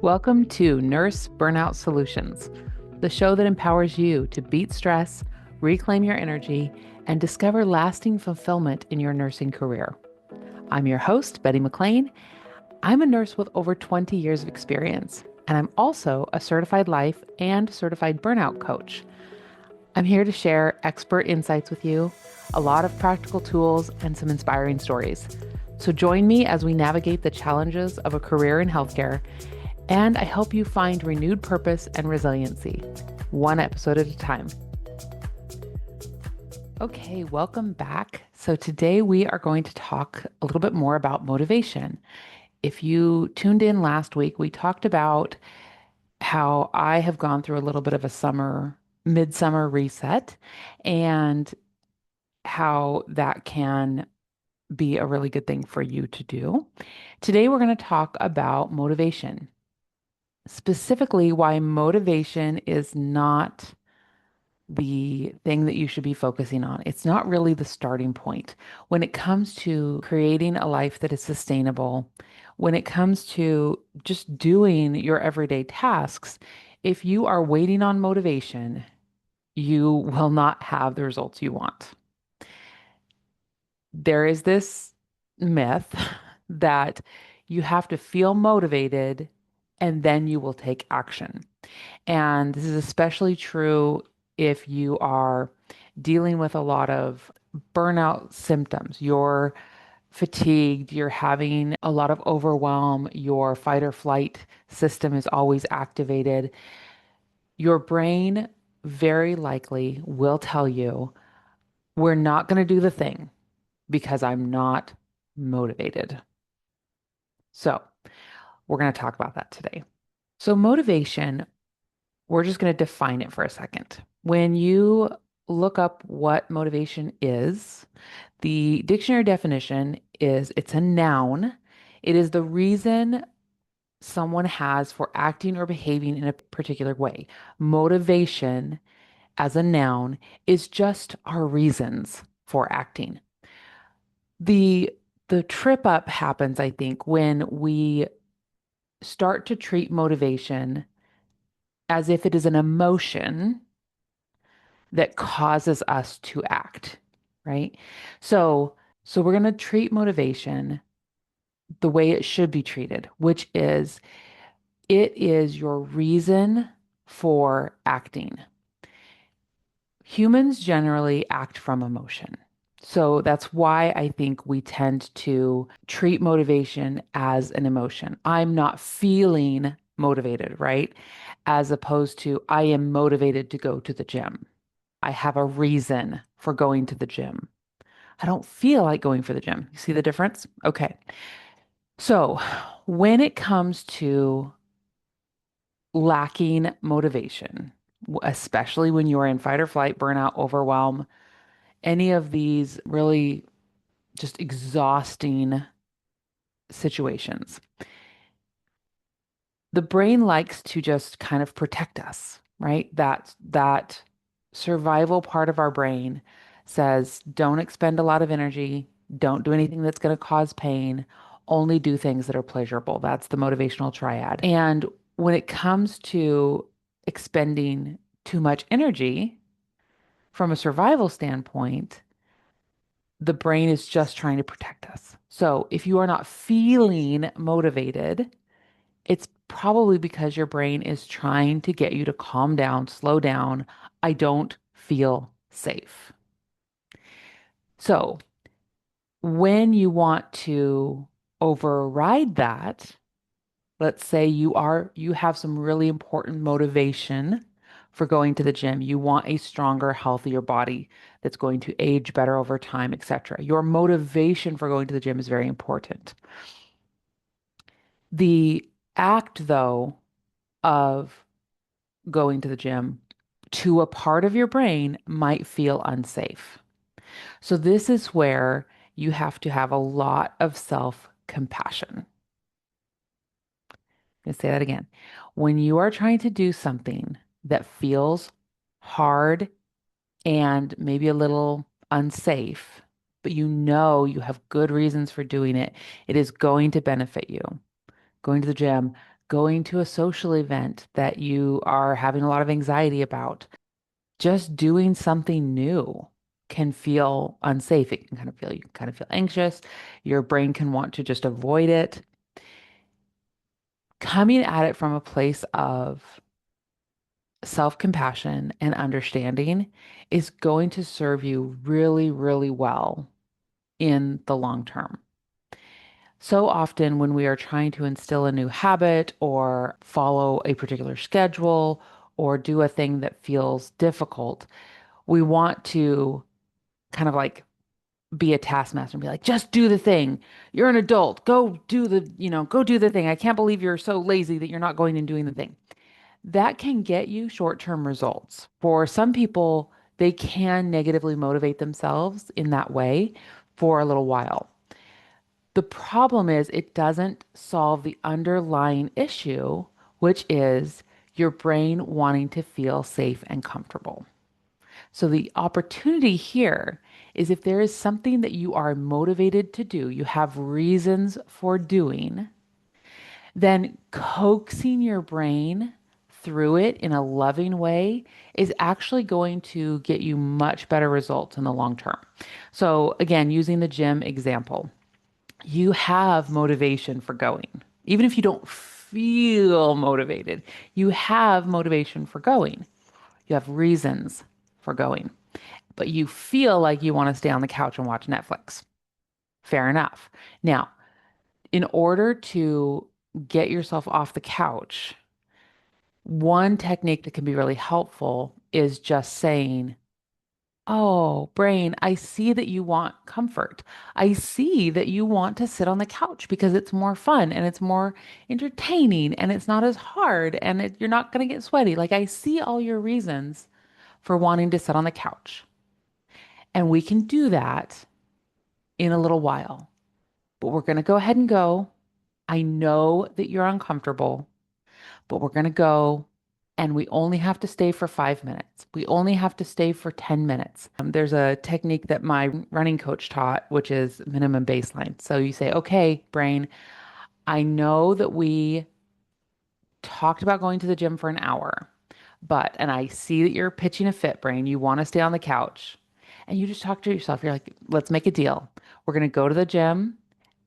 Welcome to Nurse Burnout Solutions, the show that empowers you to beat stress, reclaim your energy, and discover lasting fulfillment in your nursing career. I'm your host, Betty McLean. I'm a nurse with over 20 years of experience, and I'm also a certified life and certified burnout coach. I'm here to share expert insights with you, a lot of practical tools, and some inspiring stories. So join me as we navigate the challenges of a career in healthcare, and I help you find renewed purpose and resiliency, one episode at a time. Okay, welcome back. So today we are going to talk a little bit more about motivation. If you tuned in last week, we talked about how I have gone through a little bit of a midsummer reset, and how that can be a really good thing for you to do. Today, we're going to talk about motivation, specifically why motivation is not the thing that you should be focusing on. It's not really the starting point when it comes to creating a life that is sustainable. When it comes to just doing your everyday tasks, if you are waiting on motivation, you will not have the results you want. There is this myth that you have to feel motivated and then you will take action. And this is especially true if you are dealing with a lot of burnout symptoms. You're fatigued, you're having a lot of overwhelm, your fight or flight system is always activated. Your brain very likely will tell you, we're not going to do the thing because I'm not motivated. So, we're going to talk about that today. So, motivation, we're just going to define it for a second. When you look up what motivation is, the dictionary definition is it's a noun. It is the reason someone has for acting or behaving in a particular way. Motivation as a noun is just our reasons for acting. The the trip up happens, I think, when we start to treat motivation as if it is an emotion that causes us to act, right? So, so we're going to treat motivation the way it should be treated, which is it is your reason for acting. Humans generally act from emotion. So that's why I think we tend to treat motivation as an emotion. I'm not feeling motivated, right? As opposed to I am motivated to go to the gym. I have a reason for going to the gym. I don't feel like going for the gym. You see the difference? Okay. So when it comes to lacking motivation, especially when you're in fight or flight, burnout, overwhelm, any of these really just exhausting situations, the brain likes to just kind of protect us, right? That survival part of our brain says, don't expend a lot of energy, don't do anything that's going to cause pain, only do things that are pleasurable. That's the motivational triad. And when it comes to expending too much energy from a survival standpoint, the brain is just trying to protect us. So if you are not feeling motivated, it's probably because your brain is trying to get you to calm down, slow down. I don't feel safe. So when you want to override that, let's say you have some really important motivation for going to the gym. You want a stronger, healthier body that's going to age better over time, etc. Your motivation for going to the gym is very important. The act, though, of going to the gym to a part of your brain might feel unsafe. So this is where you have to have a lot of self-compassion. I'm going to say that again. When you are trying to do something that feels hard and maybe a little unsafe, but you know you have good reasons for doing it, it is going to benefit you. Going to the gym, going to a social event that you are having a lot of anxiety about. Just doing something new can feel unsafe. It can kind of feel, you can kind of feel anxious. Your brain can want to just avoid it. Coming at it from a place of self-compassion and understanding is going to serve you really, really well in the long term. So often, when we are trying to instill a new habit or follow a particular schedule or do a thing that feels difficult, we want to kind of like be a taskmaster and be like, just do the thing. You're an adult. Go do go do the thing. I can't believe you're so lazy that you're not going and doing the thing. That can get you short-term results. For some people, they can negatively motivate themselves in that way for a little while. The problem is it doesn't solve the underlying issue, which is your brain wanting to feel safe and comfortable. So the opportunity here is if there is something that you are motivated to do, you have reasons for doing, then coaxing your brain through it in a loving way is actually going to get you much better results in the long term. So again, using the gym example, you have motivation for going. Even if you don't feel motivated, you have motivation for going. You have reasons for going, but you feel like you want to stay on the couch and watch Netflix. Fair enough. Now, in order to get yourself off the couch, one technique that can be really helpful is just saying, oh, brain, I see that you want comfort. I see that you want to sit on the couch because it's more fun and it's more entertaining and it's not as hard and you're not going to get sweaty. Like, I see all your reasons for wanting to sit on the couch. And we can do that in a little while, but we're going to go ahead and go. I know that you're uncomfortable, but we're going to go and we only have to stay for 5 minutes. We only have to stay for 10 minutes. There's a technique that my running coach taught, which is minimum baseline. So you say, okay, brain, I know that we talked about going to the gym for an hour, and I see that you're pitching a fit, brain. You want to stay on the couch. And you just talk to yourself. You're like, let's make a deal. We're going to go to the gym.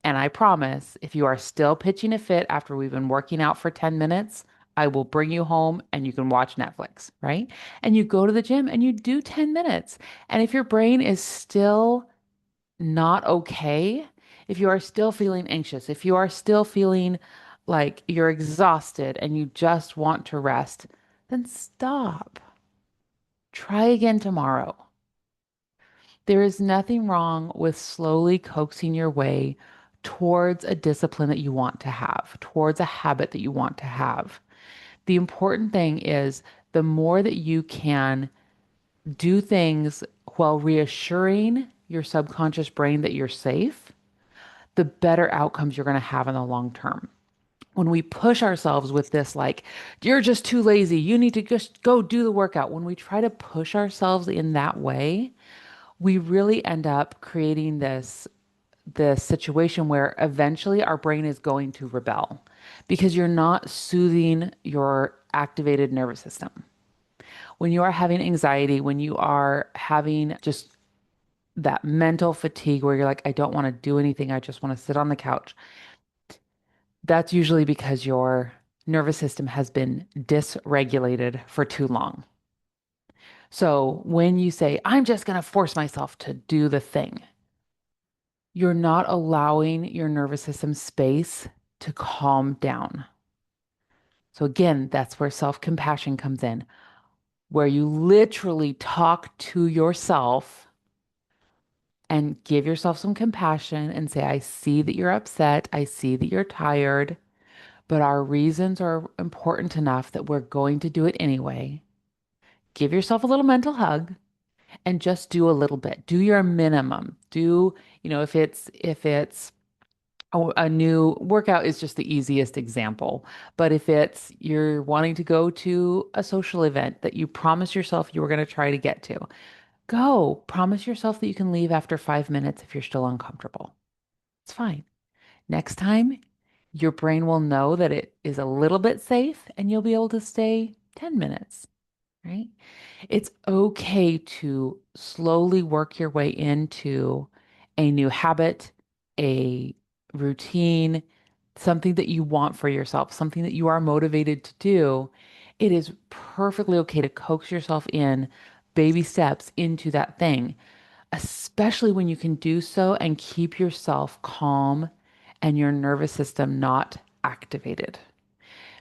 And I promise, if you are still pitching a fit after we've been working out for 10 minutes, I will bring you home and you can watch Netflix, right? And you go to the gym and you do 10 minutes. And if your brain is still not okay, if you are still feeling anxious, if you are still feeling like you're exhausted and you just want to rest, then stop. Try again tomorrow. There is nothing wrong with slowly coaxing your way towards a discipline that you want to have, towards a habit that you want to have. The important thing is the more that you can do things while reassuring your subconscious brain that you're safe, the better outcomes you're going to have in the long term. When we push ourselves with this, like, you're just too lazy, you need to just go do the workout, when we try to push ourselves in that way, we really end up creating this situation where eventually our brain is going to rebel because you're not soothing your activated nervous system. When you are having anxiety, when you are having just that mental fatigue where you're like, I don't want to do anything, I just want to sit on the couch, that's usually because your nervous system has been dysregulated for too long. So when you say, I'm just going to force myself to do the thing, you're not allowing your nervous system space to calm down. So again, that's where self-compassion comes in, where you literally talk to yourself and give yourself some compassion and say, I see that you're upset. I see that you're tired, but our reasons are important enough that we're going to do it anyway. Give yourself a little mental hug and just do a little bit. Do your minimum. Do, if it's a new workout is just the easiest example. But if it's you're wanting to go to a social event that you promised yourself you were going to try to get to, go. Promise yourself that you can leave after 5 minutes if you're still uncomfortable. It's fine. Next time, Your brain will know that it is a little bit safe and you'll be able to stay 10 minutes, right? It's okay to slowly work your way into a new habit, a routine, something that you want for yourself, something that you are motivated to do. It is perfectly okay to coax yourself in baby steps into that thing, especially when you can do so and keep yourself calm and your nervous system not activated.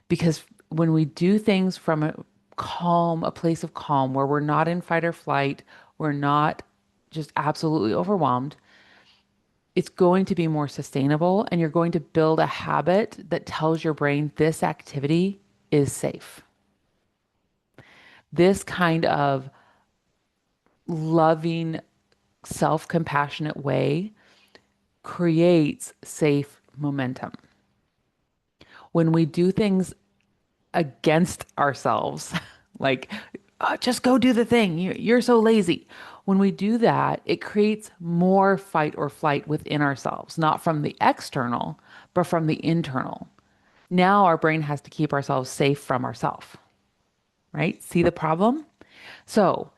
Because when we do things from a place of calm, where we're not in fight or flight, we're not just absolutely overwhelmed, it's going to be more sustainable and you're going to build a habit that tells your brain this activity is safe. This kind of loving, self compassionate way creates safe momentum. When we do things against ourselves, like, just go do the thing. You're so lazy. When we do that, it creates more fight or flight within ourselves, not from the external, but from the internal. Now our brain has to keep ourselves safe from ourselves, right? See the problem? So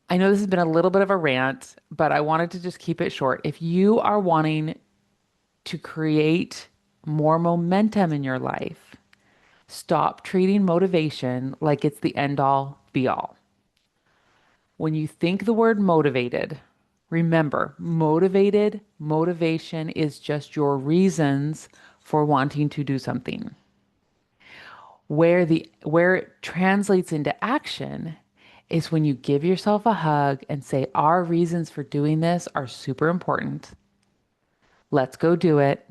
I know this has been a little bit of a rant, but I wanted to just keep it short. If you are wanting to create more momentum in your life, stop treating motivation like it's the end all be all. When you think the word motivated, remember, motivation is just your reasons for wanting to do something. Where it translates into action is when you give yourself a hug and say, our reasons for doing this are super important. Let's go do it.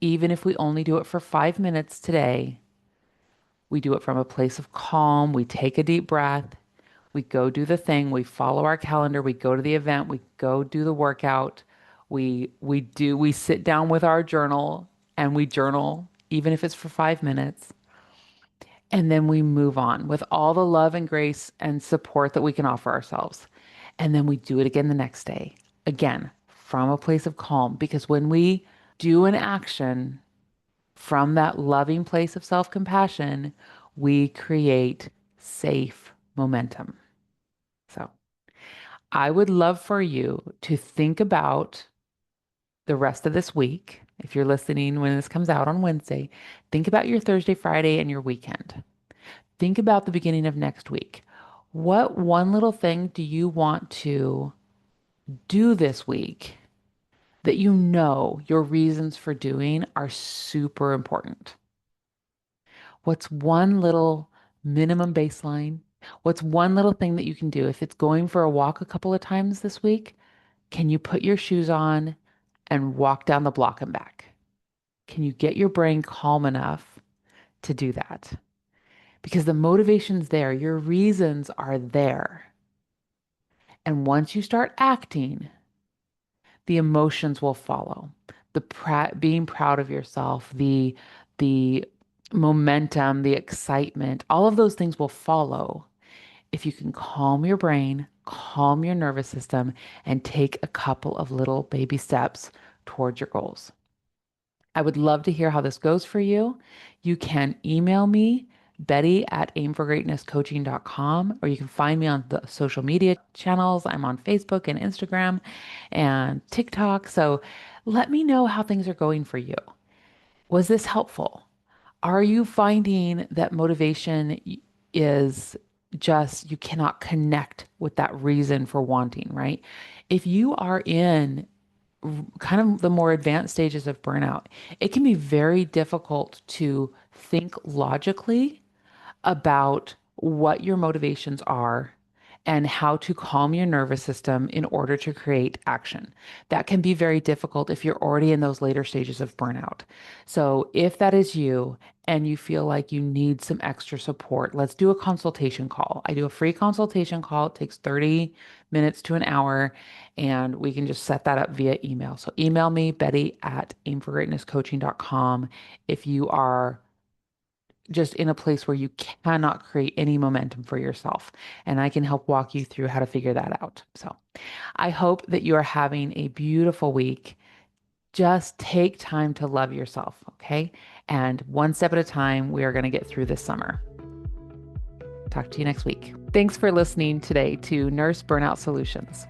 Even if we only do it for 5 minutes today, we do it from a place of calm. We take a deep breath. We go do the thing. We follow our calendar. We go to the event. We go do the workout. We sit down with our journal and we journal, even if it's for 5 minutes. And then we move on with all the love and grace and support that we can offer ourselves. And then we do it again the next day, again, from a place of calm. Because when we do an action from that loving place of self compassion, we create safe momentum. So I would love for you to think about the rest of this week. If you're listening when this comes out on Wednesday, think about your Thursday, Friday, and your weekend. Think about the beginning of next week. What one little thing do you want to do this week that you know your reasons for doing are super important? What's one little minimum baseline? What's one little thing that you can do? If it's going for a walk a couple of times this week, can you put your shoes on and walk down the block and back? Can you get your brain calm enough to do that? Because the motivation's there, your reasons are there. And once you start acting, the emotions will follow. Being proud of yourself, the momentum, the excitement, all of those things will follow if you can calm your brain, calm your nervous system, and take a couple of little baby steps towards your goals. I would love to hear how this goes for you. You can email me, Betty at aimforgreatnesscoaching.com, or you can find me on the social media channels. I'm on Facebook and Instagram and TikTok. So let me know how things are going for you. Was this helpful? Are you finding that motivation is just you cannot connect with that reason for wanting, right? If you are in kind of the more advanced stages of burnout, it can be very difficult to think logically about what your motivations are and how to calm your nervous system in order to create action. That can be very difficult if you're already in those later stages of burnout. So, if that is you and you feel like you need some extra support, let's do a consultation call. I do a free consultation call. It takes 30 minutes to an hour, and we can just set that up via email. So, email me, Betty at aimforgreatnesscoaching.com if you are just in a place where you cannot create any momentum for yourself. And I can help walk you through how to figure that out. So I hope that you are having a beautiful week. Just take time to love yourself, okay? And one step at a time, we are going to get through this summer. Talk to you next week. Thanks for listening today to Nurse Burnout Solutions.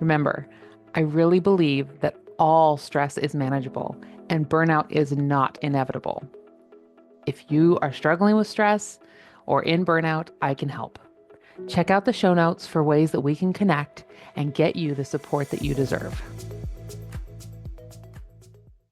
Remember, I really believe that all stress is manageable and burnout is not inevitable. If you are struggling with stress or in burnout, I can help. Check out the show notes for ways that we can connect and get you the support that you deserve.